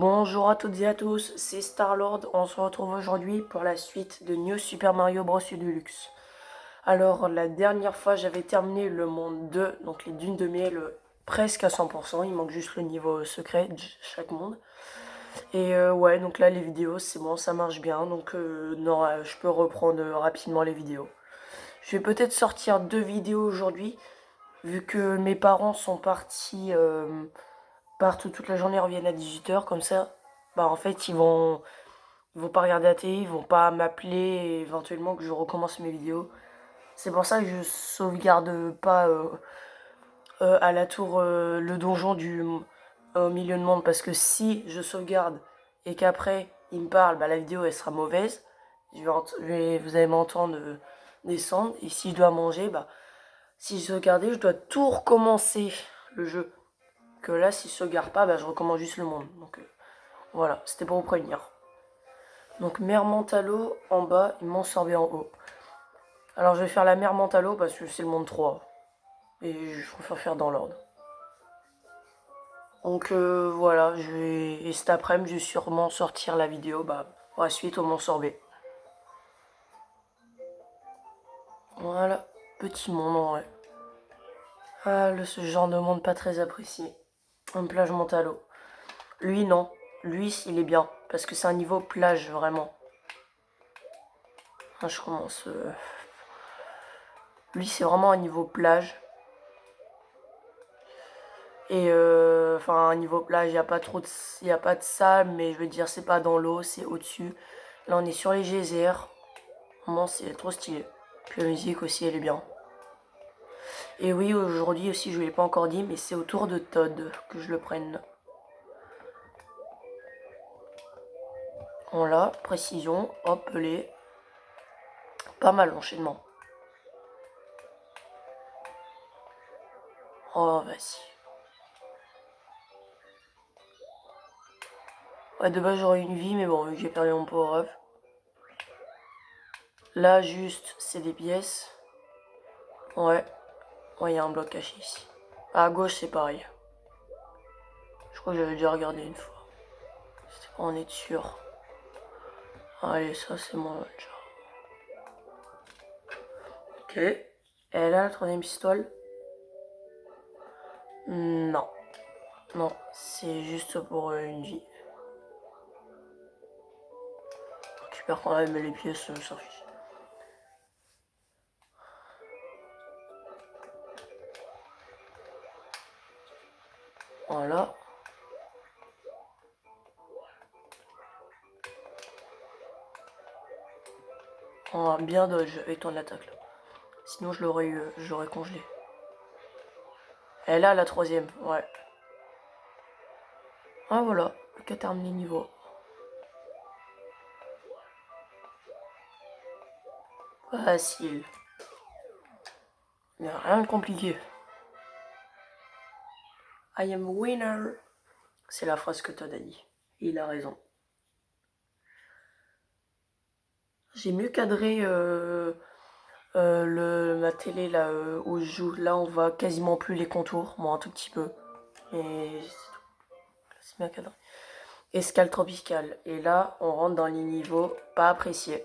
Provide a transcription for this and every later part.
Bonjour à toutes et à tous, c'est Starlord. On se retrouve aujourd'hui pour la suite de New Super Mario Bros. Deluxe. Alors, la dernière fois, j'avais terminé le monde 2, donc les dunes de miel, presque à 100%. Il manque juste le niveau secret de chaque monde. Et ouais, donc là, les vidéos, c'est bon, ça marche bien. Donc, non, je peux reprendre rapidement les vidéos. Je vais peut-être sortir 2 vidéos aujourd'hui, vu que mes parents sont partis, partent toute la journée, reviennent à 18 h, comme ça. Bah, en fait, ils vont pas regarder la télé, ils vont pas m'appeler et éventuellement que je recommence mes vidéos. C'est pour ça que je sauvegarde pas à la tour le donjon au milieu de monde, parce que si je sauvegarde et qu'après il me parle, bah la vidéo elle sera mauvaise. Vous allez m'entendre descendre, et si je dois manger, bah si je sauvegardais, je dois tout recommencer le jeu. Que là, si je sauvegarde pas, bah je recommence juste le monde. Donc voilà, c'était pour vous prévenir. Donc mer Mentalo en bas et Mont Sorbet en haut. Alors je vais faire la mer Mentalo parce que c'est le monde 3. Et je préfère faire dans l'ordre. Donc voilà, et cet après-midi, je vais sûrement sortir la vidéo pour la suite au Mont Sorbet. Voilà, petit monde en vrai. Ah, ce genre de monde pas très apprécié. Une plage Mentalo. Lui, non. Lui, il est bien. Parce que c'est un niveau plage, vraiment. Ah, je commence. Lui, c'est vraiment un niveau plage. Et enfin, niveau plage, il n'y a pas trop y a pas de sable, mais je veux dire, c'est pas dans l'eau, c'est au-dessus. Là, on est sur les geysers. Vraiment, c'est trop stylé. Puis la musique aussi, elle est bien. Et oui, aujourd'hui aussi, je ne l'ai pas encore dit, mais c'est au tour de Todd que je le prenne. Voilà, précision, hop, les. Pas mal l'enchaînement. Oh, vas-y. Ouais, de base, j'aurais une vie, mais bon, vu que j'ai perdu mon power-up. Là, juste, c'est des pièces. Ouais. Ouais, il y a un bloc caché ici. À gauche, c'est pareil. Je crois que j'avais déjà regardé une fois. C'était pour en être sûr. Allez, ça, c'est mon déjà. Ok. Et là, la troisième pistole. Non. Non, c'est juste pour une vie. Je récupère quand même les pièces, ça fiche. Voilà. On va bien dodge avec ton attaque là. Sinon je l'aurais congelé. Et là la troisième, ouais. Ah voilà, le 4 terminé niveau. Facile. Il n'y a rien de compliqué. I am winner. C'est la phrase que Todd a dit. Il a raison. J'ai mieux cadré ma télé là où je joue. Là on voit quasiment plus les contours. Bon, un tout petit peu. Mais c'est bien cadré. Escale tropicale. Et là on rentre dans les niveaux pas appréciés.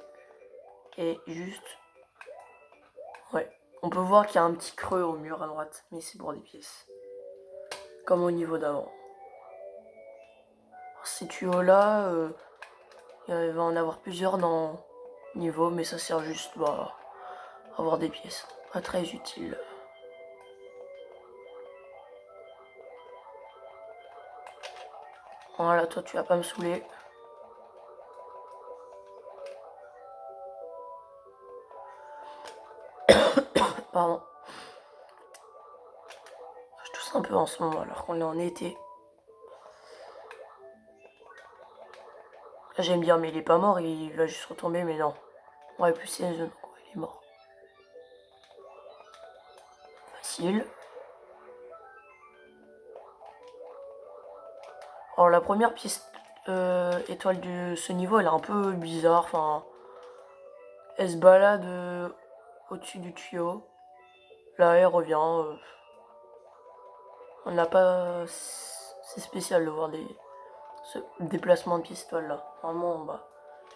Et juste. Ouais. On peut voir qu'il y a un petit creux au mur à droite. Mais c'est pour des pièces. Comme au niveau d'avant. Ces tuyaux là, il va en avoir plusieurs dans le niveau. Mais ça sert juste à avoir des pièces. Pas très utile. Voilà, toi tu vas pas me saouler. Pardon. Je tousse un peu en ce moment alors qu'on est en été. J'aime bien, mais il est pas mort, il va juste retomber, mais non. Ouais, plus c'est une zone, il est mort. Facile. Alors la première pièce étoile de ce niveau, elle est un peu bizarre. Enfin, elle se balade au-dessus du tuyau. Là, elle revient. On n'a pas. C'est spécial de voir Ce déplacement de pièce étoile là. Vraiment en bas.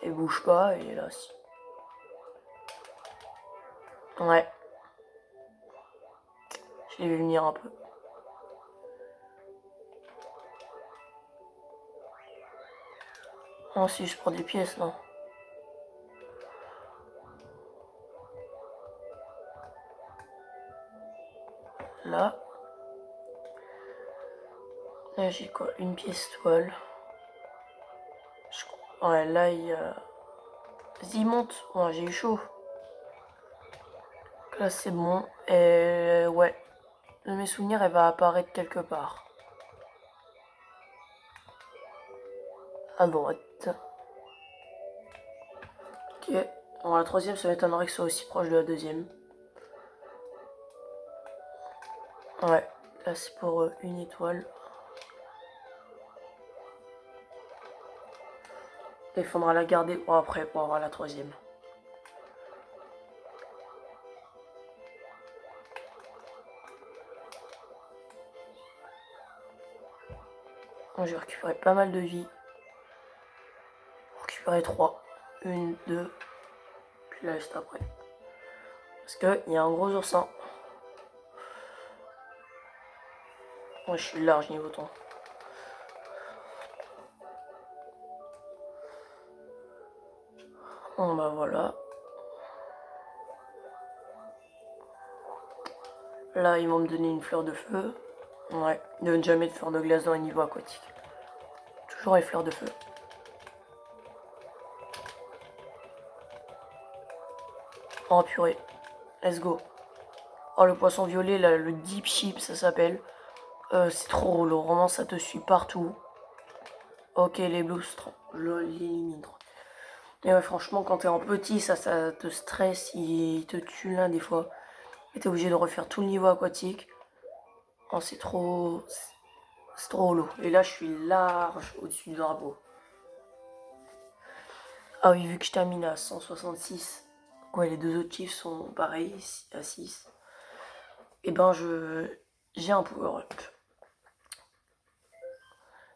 Elle bouge pas et là si. Ouais. Je l'ai vu venir un peu. Non, si je prends des pièces, non. Là. Là, j'ai quoi? Une pièce toile. Ouais, là, il y a... Vas-y, monte. Ouais, j'ai eu chaud. Là, c'est bon. Et ouais. De mes souvenirs, elle va apparaître quelque part. À droite. Ok. Bon, la troisième, ça m'étonnerait que ce soit aussi proche de la deuxième. Ouais. Là, c'est pour une étoile. Il faudra la garder pour après, pour avoir la troisième. Bon, j'ai récupéré pas mal de vie. J'ai récupéré 3. 1, 2. Puis là, juste après. Parce qu'il y a un gros oursin. Moi, je suis large niveau temps. Bon, bah voilà. Là, ils vont me donner une fleur de feu. Ouais, ils ne donnent jamais de fleur de glace dans les niveaux aquatiques. Toujours les fleurs de feu. Oh purée. Let's go. Oh, le poisson violet, là, le deep ship, ça s'appelle. C'est trop relou. Vraiment, ça te suit partout. Ok, les blues, je l'élimine. Mais ouais, franchement, quand t'es en petit, ça te stresse. Il te tue l'un des fois. Et t'es obligé de refaire tout le niveau aquatique. Oh, c'est trop... C'est trop relou. Et là, je suis large au-dessus du drapeau. Ah oui, vu que je termine à 166, ouais, les deux autres chiffres sont pareils, à 6. Et ben, j'ai un power-up.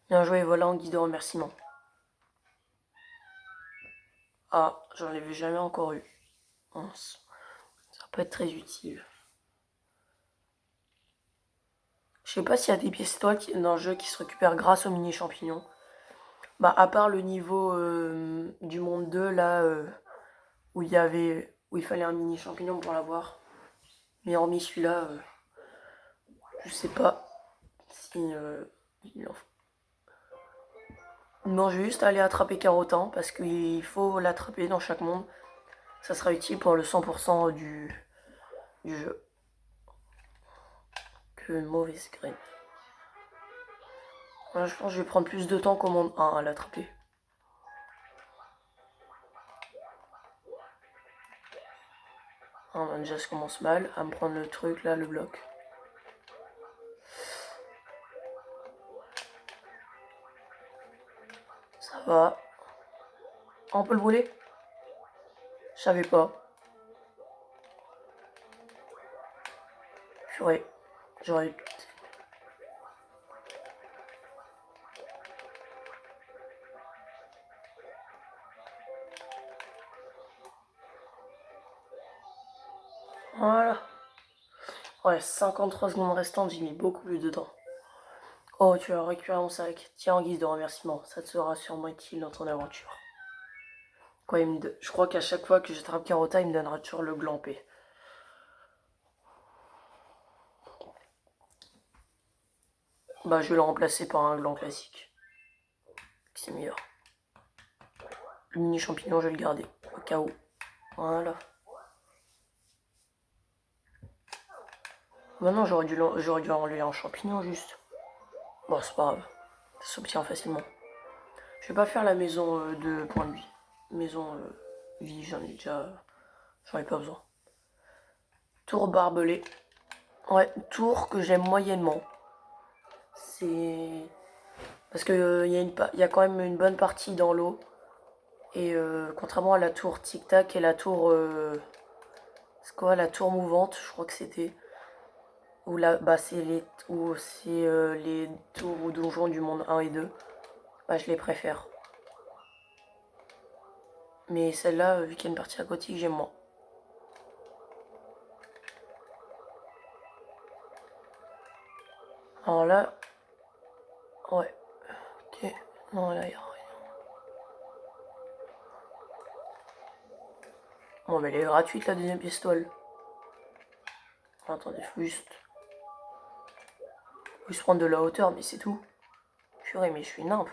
Bien joué, voilà en guide de remerciement. Ah, j'en avais jamais encore eu. Mince. Ça peut être très utile. Je sais pas s'il y a des pièces étoiles dans le jeu qui se récupèrent grâce aux mini champignons. Bah, à part le niveau du monde 2, là, où il fallait un mini champignon pour l'avoir. Mais hormis celui-là, je sais pas si il en faut. Non, je vais juste aller attraper Carotin parce qu'il faut l'attraper dans chaque monde. Ça sera utile pour le 100% du jeu. Que mauvaise graine. Ouais, je pense que je vais prendre plus de temps qu'au monde 1 à l'attraper. Ah, déjà, ça commence mal à me prendre le truc là, le bloc. Ça va. Ah, on peut le voler? Je savais pas. Purée. J'aurais... Voilà. Ouais, 53 secondes restantes, j'ai mis beaucoup plus de temps. Oh, tu as récupéré mon sac. Tiens, en guise de remerciement, ça te sera sûrement utile dans ton aventure. Quoi, je crois qu'à chaque fois que j'attrape Carota, il me donnera toujours le gland P. Bah, je vais le remplacer par un gland classique. C'est meilleur. Le mini champignon, je vais le garder, au cas où. Voilà. Maintenant, j'aurais dû enlever un champignon, juste. Bon, c'est pas grave. Ça s'obtient facilement. Je vais pas faire la maison de point de vie. Maison vie, j'en ai pas besoin. Tour barbelé. Ouais, tour que j'aime moyennement. C'est... Parce que il y a quand même une bonne partie dans l'eau. Et contrairement à la tour tic-tac et la tour... c'est quoi, la tour mouvante, je crois que c'était. Où c'est les tours ou donjons du monde 1 et 2. Bah, je les préfère. Mais celle-là, vu qu'il y a une partie aquatique, j'aime moins. Alors là... Ouais. Ok. Non, là, il y a rien. Bon, mais elle est gratuite, la deuxième pistolet. Attendez, faut juste prendre de la hauteur, mais c'est tout. Purée, mais je suis nimpe.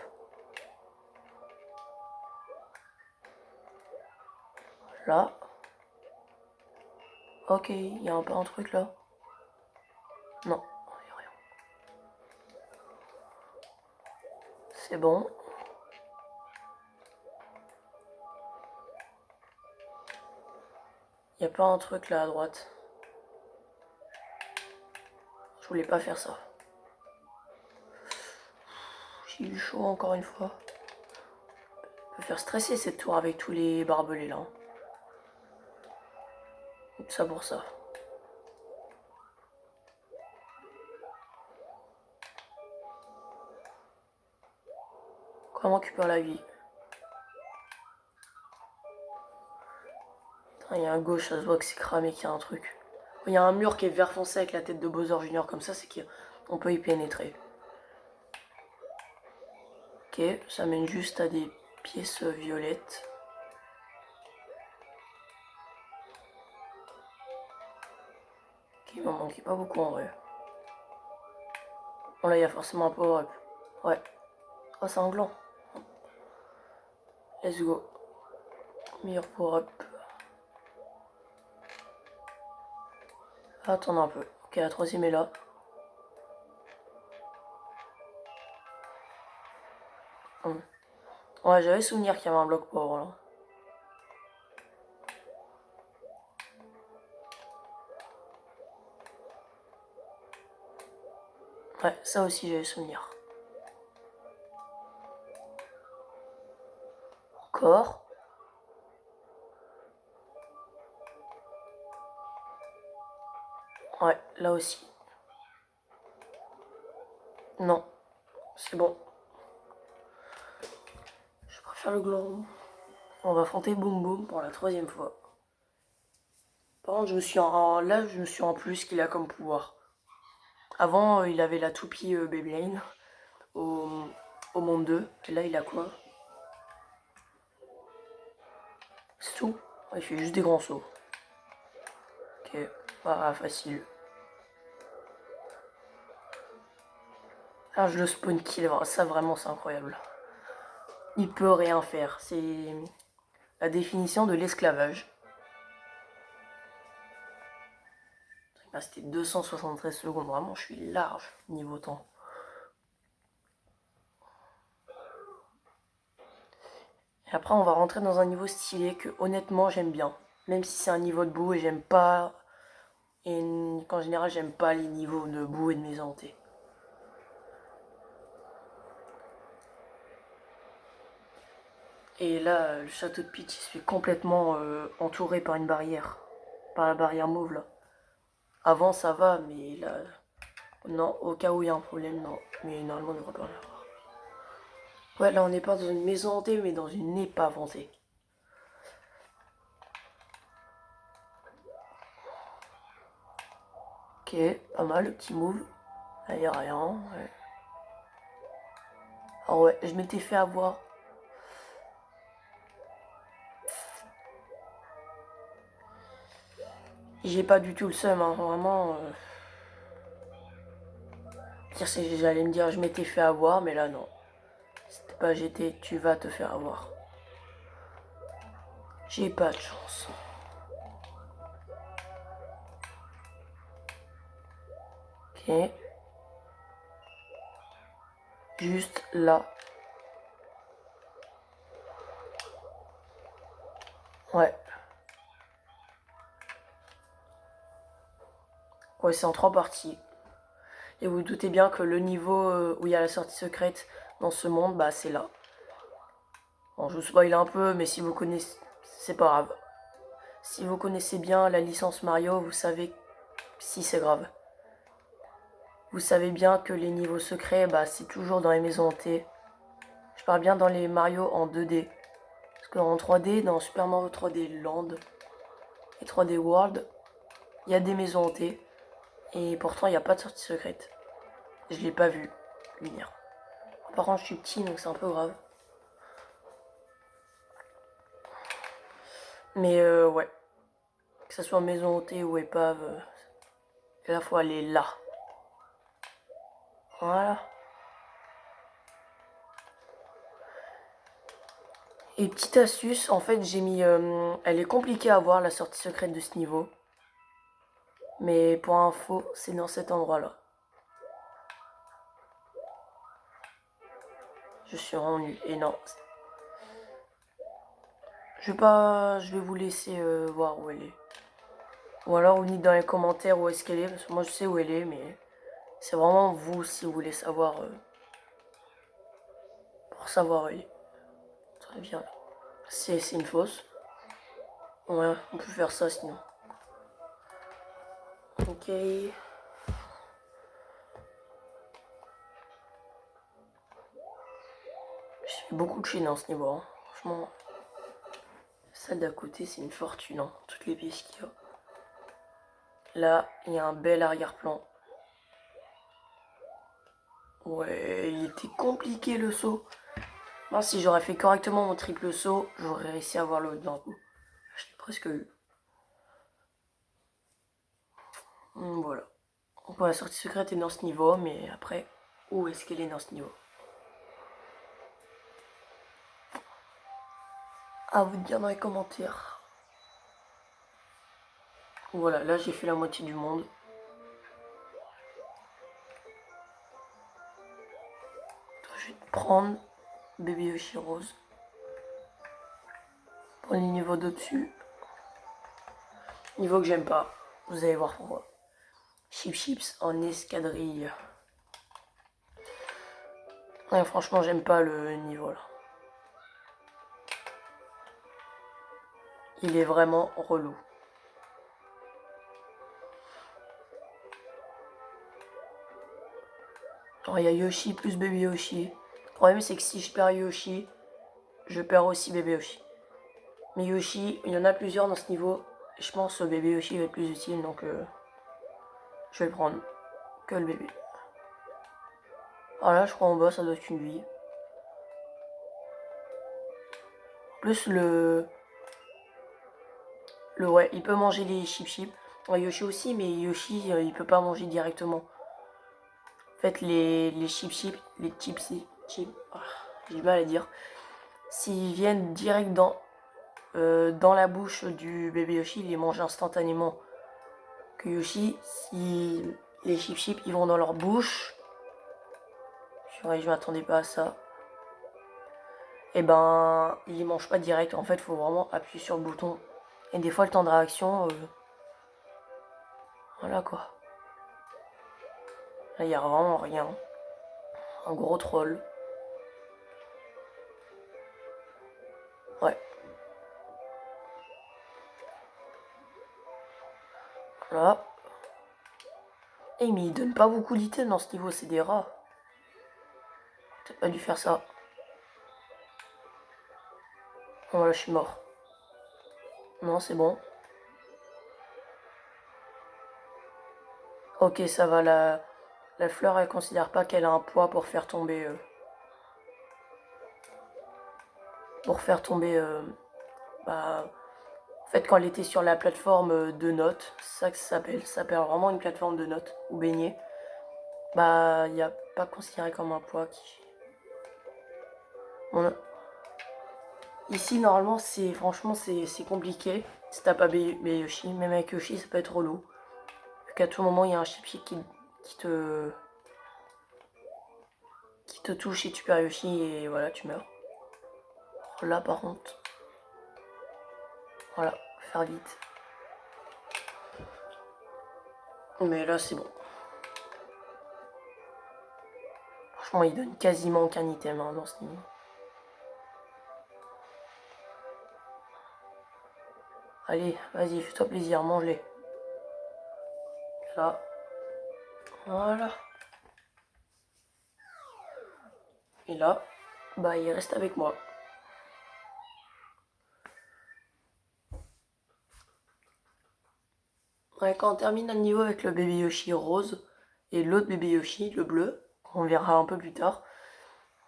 Là. Ok, il y a un peu un truc là. Non, il n'y a rien. C'est bon. Il n'y a pas un truc là à droite. Je voulais pas faire ça. J'ai eu chaud encore une fois. Ça peut faire stresser cette tour avec tous les barbelés là. Tout ça pour ça. Comment récupère la vie? Il y a un gauche, ça se voit que c'est cramé, qu'il y a un truc. Il y a un mur qui est vert foncé avec la tête de Bowser Junior comme ça, c'est qu'on peut y pénétrer. Ok, ça mène juste à des pièces violettes. Qui m'en manquait pas beaucoup en vrai. Bon là il y a forcément un power-up. Ouais. Oh c'est un gland. Let's go. Meilleur power-up. Attends un peu. Ok, la troisième est là. Ouais, j'avais souvenir qu'il y avait un bloc power là. Ouais, ça aussi j'avais souvenir. Encore. Ouais, là aussi. Non, c'est bon. Je préfère le gland. On va affronter Boom Boom pour la troisième fois. Par contre, là, je me suis en plus qu'il a comme pouvoir. Avant, il avait la toupie Beyblade au, au monde 2. Et là, il a quoi? C'est tout. Ouais, il fait juste des grands sauts. Ok, ah, facile. Ah, je le spawn kill, ça vraiment c'est incroyable. Il peut rien faire, c'est la définition de l'esclavage. Là, c'était 273 secondes, vraiment je suis large niveau temps. Et après on va rentrer dans un niveau stylé que honnêtement j'aime bien. Même si c'est un niveau de boue et j'aime pas... Et qu'en général j'aime pas les niveaux de boue et de maison hantée. Et là, le château de Peach il se fait complètement entouré par une barrière. Par la barrière mauve là. Avant ça va, mais là... Non, au cas où il y a un problème, non. Mais normalement, on ne devrait pas en avoir. Ouais, là, on n'est pas dans une maison hantée, mais dans une épave hantée. Ok, pas mal, le petit move. Là, il n'y a rien. Ouais. Ah ouais, je m'étais fait avoir. J'ai pas du tout le seum, hein, vraiment. J'allais me dire, je m'étais fait avoir, mais là, non. C'était pas j'étais, tu vas te faire avoir. J'ai pas de chance. Ok. Juste là. Ouais. Ouais, c'est en 3 parties. Et vous, vous doutez bien que le niveau où il y a la sortie secrète dans ce monde, bah c'est là. Bon, je vous spoil un peu, mais si vous connaissez... C'est pas grave. Si vous connaissez bien la licence Mario, vous savez si c'est grave. Vous savez bien que les niveaux secrets, bah c'est toujours dans les maisons hantées. Je sais parle bien dans les Mario en 2D. Parce qu'en 3D, dans Super Mario 3D Land et 3D World, il y a des maisons hantées. Et pourtant, il n'y a pas de sortie secrète. Je l'ai pas vu venir. Par contre, je suis petit, donc c'est un peu grave. Mais ouais. Que ce soit maison hantée ou épave, à la fois elle est là. Voilà. Et petite astuce, en fait j'ai mis... elle est compliquée à voir la sortie secrète de ce niveau. Mais pour info, c'est dans cet endroit là. Je suis vraiment nul. Et non. Je vais vous laisser voir où elle est. Ou alors vous dites dans les commentaires où est-ce qu'elle est. Parce que moi je sais où elle est, mais c'est vraiment vous si vous voulez savoir. Pour savoir où elle est. Très bien. C'est une fausse. Ouais, on peut faire ça sinon. Ok. J'ai fait beaucoup de chiens dans ce niveau. Hein. Franchement, celle d'à côté, c'est une fortune. Hein. Toutes les pièces qu'il y a. Là, il y a un bel arrière-plan. Ouais, il était compliqué le saut. Moi, si j'aurais fait correctement mon triple saut, j'aurais réussi à avoir le haut d'un coup. Je l'ai presque eu. Voilà. Donc, la sortie secrète est dans ce niveau, mais après, où est-ce qu'elle est dans ce niveau? À vous de dire dans les commentaires. Voilà, là j'ai fait la moitié du monde. Je vais prendre Bébé Yoshi Rose. Pour les niveaux d'au-dessus. Niveau que j'aime pas. Vous allez voir pourquoi. Chip Chips en escadrille. Ouais, franchement, j'aime pas le niveau là. Il est vraiment relou. Alors, il y a Yoshi plus Bébé Yoshi. Le problème, c'est que si je perds Yoshi, je perds aussi Bébé Yoshi. Mais Yoshi, il y en a plusieurs dans ce niveau. Et je pense que Bébé Yoshi va être plus utile, donc je vais le prendre que le bébé. Alors là, je crois en bas, ça doit être une vie. Plus ouais, il peut manger les chips. Ouais, Yoshi aussi, mais Yoshi, il peut pas manger directement. En fait, les chips, les chips, j'ai du mal à dire. S'ils viennent direct dans la bouche du bébé Yoshi, il les mange instantanément. Que Yoshi, si les chips, ils vont dans leur bouche, je m'attendais pas à ça. Et ben, il les mange pas direct. En fait, il faut vraiment appuyer sur le bouton. Et des fois, le temps de réaction, voilà quoi. Là, il n'y a vraiment rien. Un gros troll. Ouais. Voilà. Et mais il donne pas beaucoup d'items dans ce niveau, c'est des rats. Peut-être pas dû faire ça. Voilà, je suis mort. Non, c'est bon. Ok, ça va. La fleur, elle considère pas qu'elle a un poids pour faire tomber... bah, en fait, quand elle était sur la plateforme de notes, c'est ça que ça s'appelle vraiment une plateforme de notes, ou baigner. Bah, il n'y a pas considéré comme un poids qui... Ici, normalement, franchement, c'est compliqué. Si t'as pas Yoshi, même avec Yoshi, ça peut être relou. Qu'à tout moment, il y a un chip qui te touche et tu perds Yoshi et voilà, tu meurs. Là, par contre, voilà, faire vite. Mais là, c'est bon. Franchement, il donne quasiment aucun item hein, dans ce niveau. Allez, vas-y, fais-toi plaisir, mange-les. Là. Voilà. Et là, bah il reste avec moi. Ouais, quand on termine un niveau avec le bébé Yoshi rose et l'autre bébé Yoshi, le bleu, qu'on verra un peu plus tard,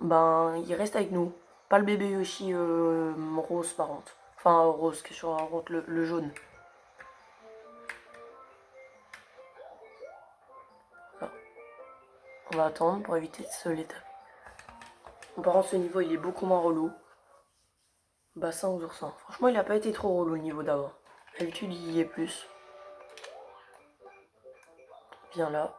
ben il reste avec nous. Pas le bébé Yoshi rose par contre. Enfin rose, que je raconte, le jaune. Voilà. On va attendre pour éviter de se l'étaper. Par contre ce niveau il est beaucoup moins relou. Bassin aux oursins. Franchement il a pas été trop relou le niveau d'avant. D'habitude il y est plus. Viens là.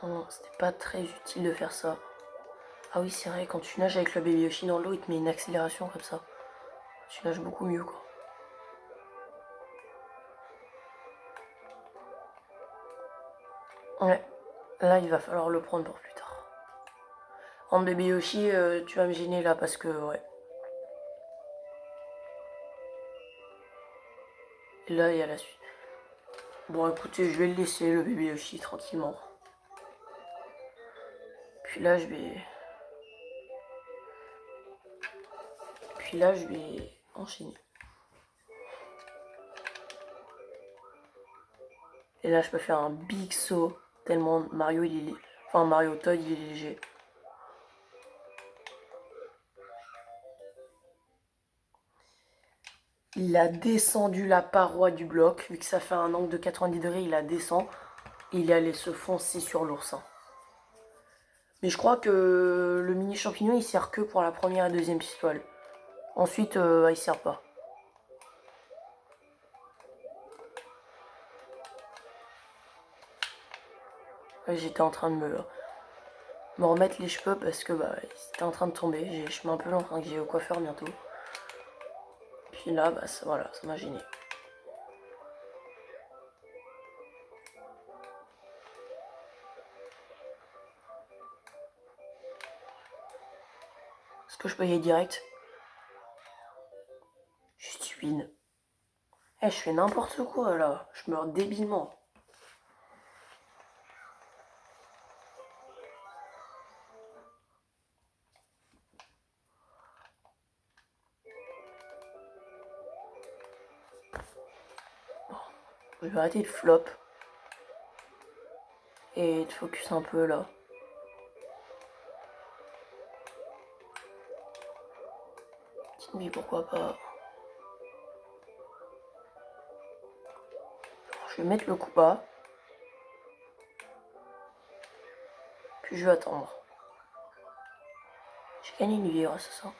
Oh, c'était pas très utile de faire ça. Ah oui, c'est vrai, quand tu nages avec le bébé Yoshi dans l'eau, il te met une accélération comme ça. Tu nages beaucoup mieux, quoi. Ouais, là, il va falloir le prendre pour plus tard. En bébé Yoshi, tu vas me gêner là parce que, ouais. Et là, il y a la suite. Bon, écoutez, je vais le laisser, le bébé Yoshi, tranquillement. Puis là, je vais... enchaîner. Et là, je peux faire un big saut, tellement Mario, il est... Enfin, Mario Toad, il est léger. Il a descendu la paroi du bloc, vu que ça fait un angle de 90 degrés, il la descend. Il est allé se foncer sur l'oursin. Mais je crois que le mini champignon, il sert que pour la première et deuxième pistole. Ensuite, il sert pas. J'étais en train de me remettre les cheveux parce que bah, c'était en train de tomber. J'ai les cheveux un peu longs, que j'ai au coiffeur bientôt. Puis là, bah, voilà, ça m'a gêné. Est-ce que je peux y aller direct? Je suis stupide. Je fais n'importe quoi là. Je meurs débilement. Bon, je vais arrêter de flop. Et de focus un peu là. Oui, pourquoi pas. Je vais mettre le coup bas. Puis je vais attendre. J'ai gagné une vie grâce à ça.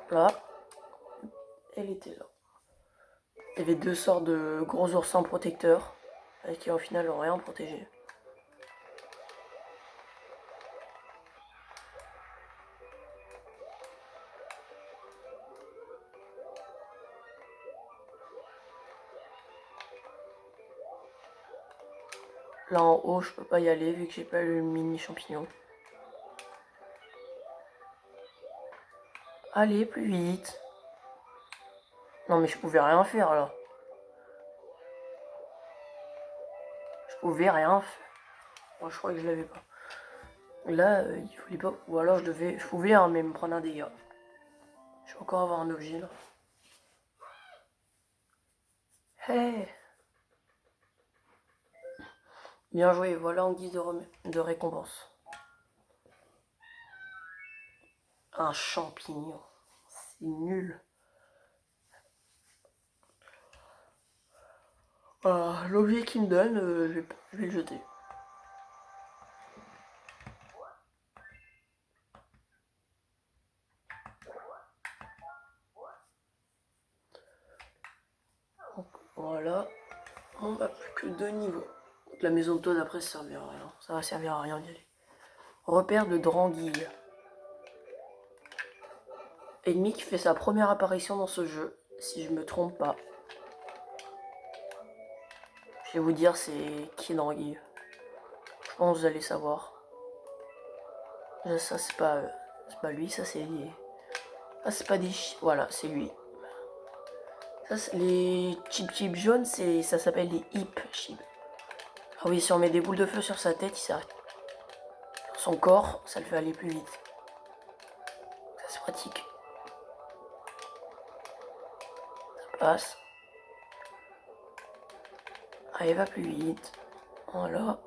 Là, elle était là. Il y avait deux sortes de gros oursins protecteurs, qui au final n'ont rien protégé. Là en haut, je peux pas y aller vu que j'ai pas le mini champignon. Allez, plus vite. Non mais je pouvais rien faire là. Je pouvais rien faire. Moi je crois que je l'avais pas. Là, il voulait pas. Ou alors je pouvais hein, mais me prendre un dégât. Je vais encore avoir un objet là. Hey! Bien joué, voilà en guise de récompense. Un champignon. C'est nul. L'objet qu'il me donne, je vais le jeter. Donc, voilà. On n'a plus que deux niveaux. Donc, la maison de Toad après ça servira à rien. Ça va servir à rien d'y aller. Repère de Dranguille. Ennemi qui fait sa première apparition dans ce jeu, si je me trompe pas. Je vais vous dire c'est qui Dranguille. Je pense que vous allez savoir. Ça, c'est pas lui, ça, c'est lié. Ah, c'est pas des... Voilà, c'est lui. Ça, les chips jaunes, ça s'appelle les hip chips. Ah oui, si on met des boules de feu sur sa tête, il s'arrête. Son corps, ça le fait aller plus vite. Ça, c'est pratique. Ça passe. Ah, il va plus vite. Voilà.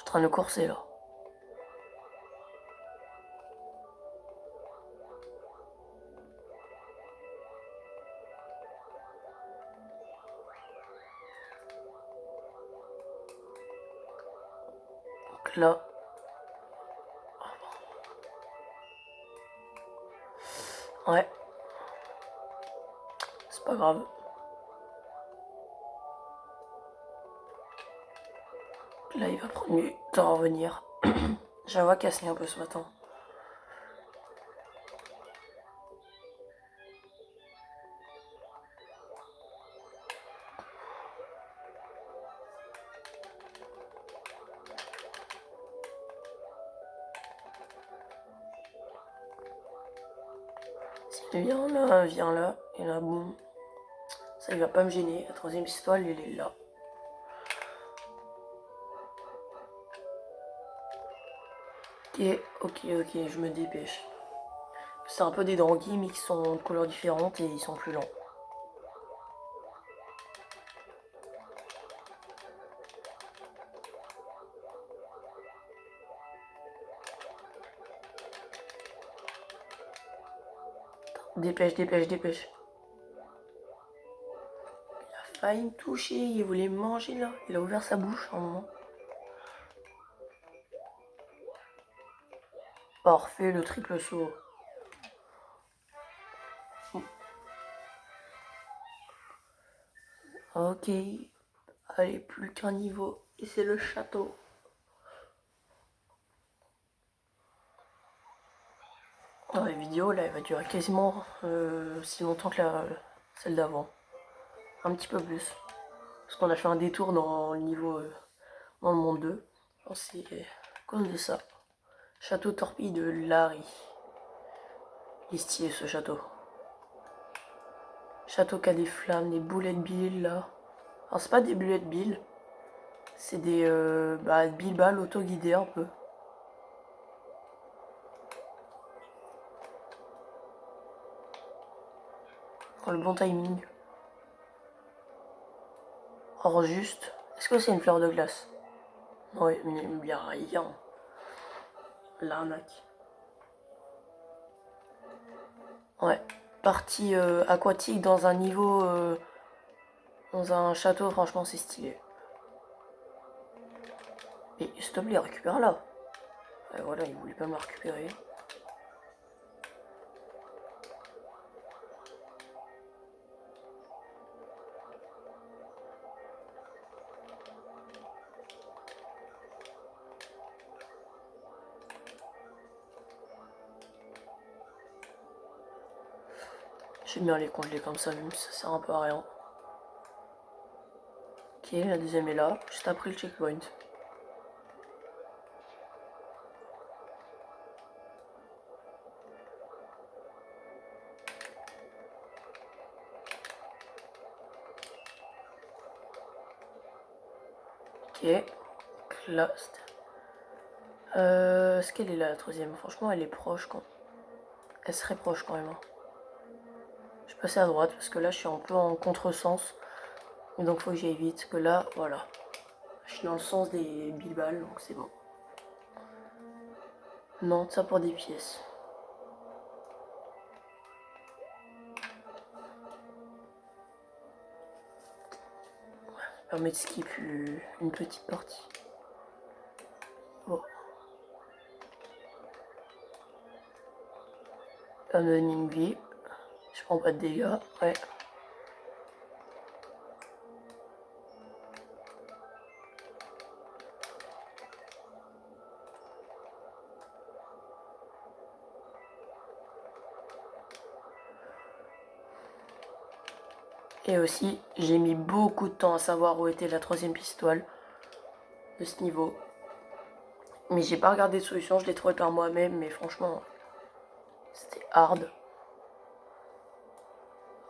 Je suis en train de courser, là. Donc là... Ouais. C'est pas grave. Là, il va prendre du temps à revenir. J'ai la voix cassée un peu ce matin. S'il viens là, et là, boum. Ça, il va pas me gêner. La troisième pistolet, il est là. Ok, je me dépêche. C'est un peu des dranguis, mais qui sont de couleurs différentes et ils sont plus lents. Dépêche. Il a failli me toucher, il voulait me manger là. Il a ouvert sa bouche à un moment. Parfait, le triple saut. Ok. Allez, plus qu'un niveau. Et c'est le château. Dans la vidéo, là, elle va durer quasiment aussi longtemps que celle d'avant. Un petit peu plus. Parce qu'on a fait un détour dans le niveau, dans le monde 2. C'est à cause de ça. Château torpille de Larry. Il est stylé ce château. Château qui a des flammes, des boulettes billes là. Alors c'est pas des boulettes billes. C'est des billes-balles auto-guidées un peu. Dans le bon timing. Or juste. Est-ce que c'est une fleur de glace? Oui, mais il n'y a rien. L'arnaque. Ouais. Partie aquatique dans un niveau... dans un château, franchement c'est stylé. Et s'il te plaît, récupère là. Et voilà, il voulait pas me la récupérer. J'aime bien les congeler comme ça, même si ça sert un peu à rien. Ok, la deuxième est là, juste après le checkpoint. Ok, closed. Est-ce qu'elle est là la troisième? Franchement, elle est proche quand. Elle serait proche quand même. Hein. Je vais passer à droite parce que là, je suis un peu en contresens. Et donc, faut que j'aille vite. Que là, voilà. Je suis dans le sens des billes-balles, donc c'est bon. Non, ça pour des pièces. Ça permet de skip une petite partie. Oh. Ça me donne une vie. Je prends pas de dégâts. Ouais. Et aussi, j'ai mis beaucoup de temps à savoir où était la troisième pistole de ce niveau. Mais j'ai pas regardé de solution, je l'ai trouvé par moi-même, mais franchement, c'était hard.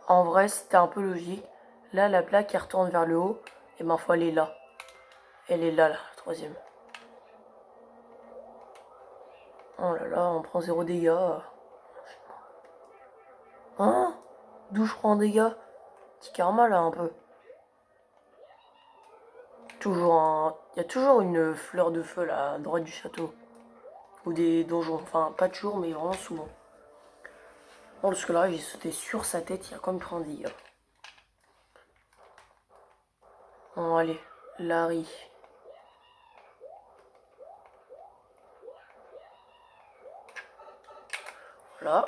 En vrai, c'était un peu logique. Là, la plaque, elle retourne vers le haut, et ma foi, elle est là. Elle est là, la troisième. Oh là là, on prend 0 dégâts. Hein? D'où je prends dégâts? Petit karma là un peu. Toujours un. Il y a toujours une fleur de feu là à droite du château. Ou des donjons. Enfin, pas toujours, mais vraiment souvent. Bon, parce que là, j'ai sauté sur sa tête, il y a comme pris un dégât. Bon, allez, Larry. Voilà.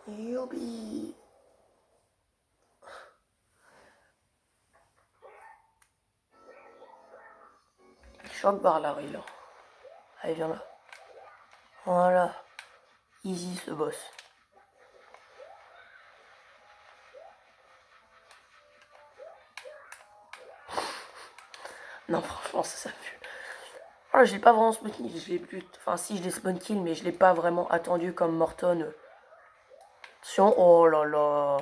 Youbi. Choc barre Larry là. Allez, viens là. Voilà. Easy ce boss. Non, franchement, ça pue. Voilà, je l'ai pas vraiment spawn kill, je l'ai plus. Enfin, si, je l'ai spawn kill, mais je l'ai pas vraiment attendu comme Morton. Attention, oh là là.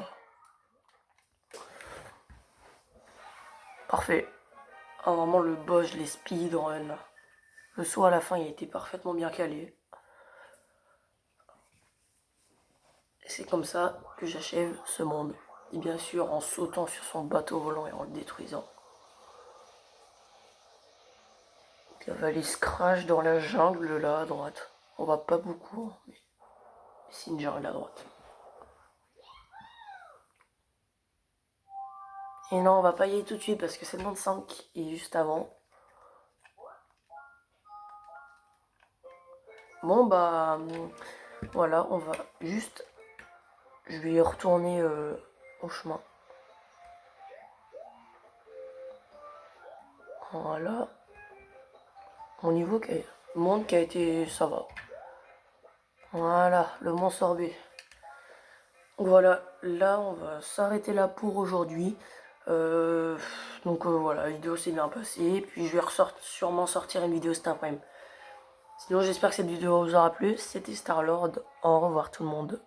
Parfait. Ah, vraiment, le boss, je l'ai speedrun. Le saut à la fin, il était parfaitement bien calé. Et c'est comme ça que j'achève ce monde. Et bien sûr, en sautant sur son bateau volant et en le détruisant. Il va aller se crash dans la jungle là à droite. On va pas beaucoup, hein, mais c'est une jungle à droite. Et non, on va pas y aller tout de suite parce que c'est le monde 5 et juste avant. Bon bah voilà, on va juste. Je vais retourner au chemin. Voilà. Mon niveau, monde qui a été. Ça va. Voilà, le mont sorbet. Voilà, là on va s'arrêter là pour aujourd'hui. Voilà, la vidéo s'est bien passée. Puis je vais sûrement sortir une vidéo cet après-midi. Sinon j'espère que cette vidéo vous aura plu. C'était Starlord. Au revoir tout le monde.